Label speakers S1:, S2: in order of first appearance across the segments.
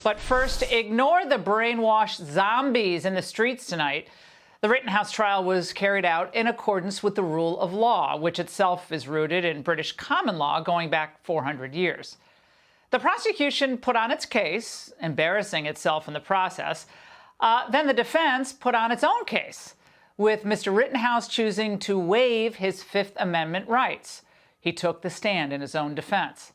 S1: But first, ignore the brainwashed zombies in the streets tonight. The Rittenhouse trial was carried out in accordance with the rule of law, which itself is rooted in British common law going back 400 years. The prosecution put on its case, embarrassing itself in the process. Then the defense put on its own case, with Mr. Rittenhouse choosing to waive his Fifth Amendment rights. He took the stand in his own defense.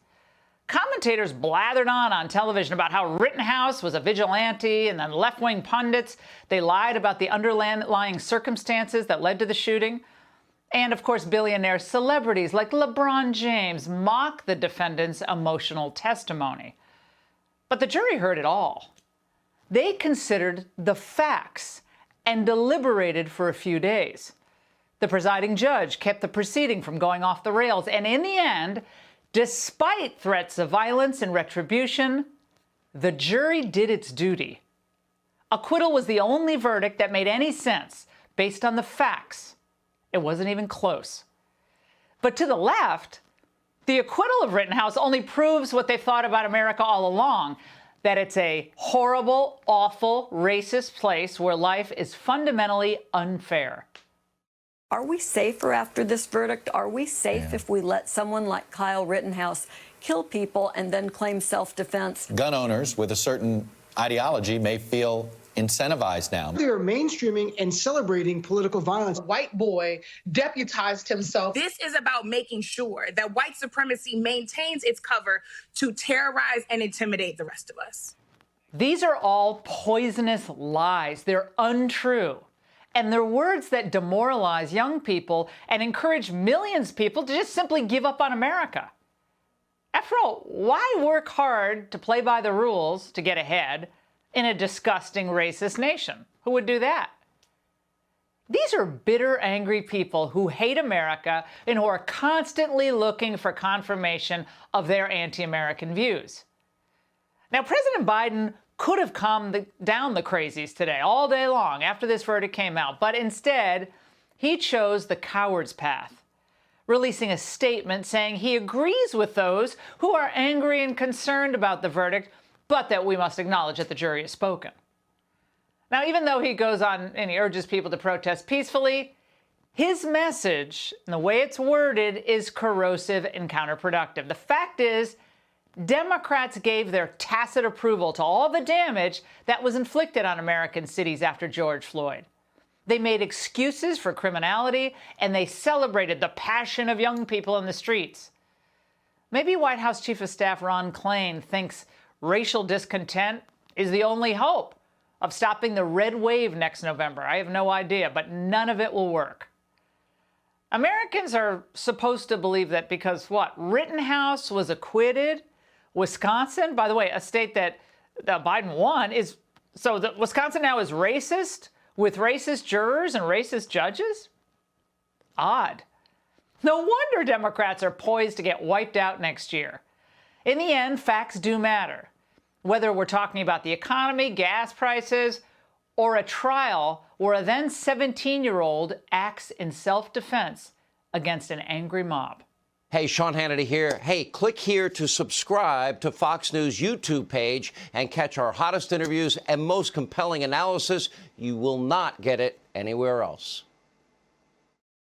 S1: Commentators blathered on television about how Rittenhouse was a vigilante, and then left-wing pundits, they lied about the underlying circumstances that led to the shooting. And, of course, billionaire celebrities like LeBron James mock the defendant's emotional testimony. But the jury heard it all. They considered the facts and deliberated for a few days. The presiding judge kept the proceeding from going off the rails, and in the end, despite threats of violence and retribution, the jury did its duty. Acquittal was the only verdict that made any sense based on the facts. It wasn't even close. But to the left, the acquittal of Rittenhouse only proves what they thought about America all along, that it's a horrible, awful, racist place where life is fundamentally unfair.
S2: Are we safer after this verdict? Are we safe if we let someone like Kyle Rittenhouse kill people and then claim self-defense?
S3: Gun owners with a certain ideology may feel incentivized now.
S4: They are mainstreaming and celebrating political violence.
S5: A white boy deputized himself.
S6: This is about making sure that white supremacy maintains its cover to terrorize and intimidate the rest of us.
S1: These are all poisonous lies. They're untrue. And they're words that demoralize young people and encourage millions of people to just simply give up on America. After all, why work hard to play by the rules to get ahead in a disgusting racist nation? Who would do that? These are bitter, angry people who hate America and who are constantly looking for confirmation of their anti-American views. Now, President Biden could have calmed down the crazies today, all day long, after this verdict came out. But instead, he chose the coward's path, releasing a statement saying he agrees with those who are angry and concerned about the verdict, but that we must acknowledge that the jury has spoken. Now, even though he goes on and he urges people to protest peacefully, his message, and the way it's worded, is corrosive and counterproductive. The fact is, Democrats gave their tacit approval to all the damage that was inflicted on American cities after George Floyd. They made excuses for criminality, and they celebrated the passion of young people in the streets. Maybe White House Chief of Staff Ron Klain thinks racial discontent is the only hope of stopping the red wave next November. I have no idea, but none of it will work. Americans are supposed to believe that because, Rittenhouse was acquitted, Wisconsin, by the way, a state that Biden won, Wisconsin now is racist with racist jurors and racist judges? Odd. No wonder Democrats are poised to get wiped out next year. In the end, facts do matter. Whether we're talking about the economy, gas prices, or a trial where a then 17-year-old acts in self-defense against an angry mob.
S7: Hey, Sean Hannity here. Hey, click here to subscribe to Fox News YouTube page and catch our hottest interviews and most compelling analysis. You will not get it anywhere else.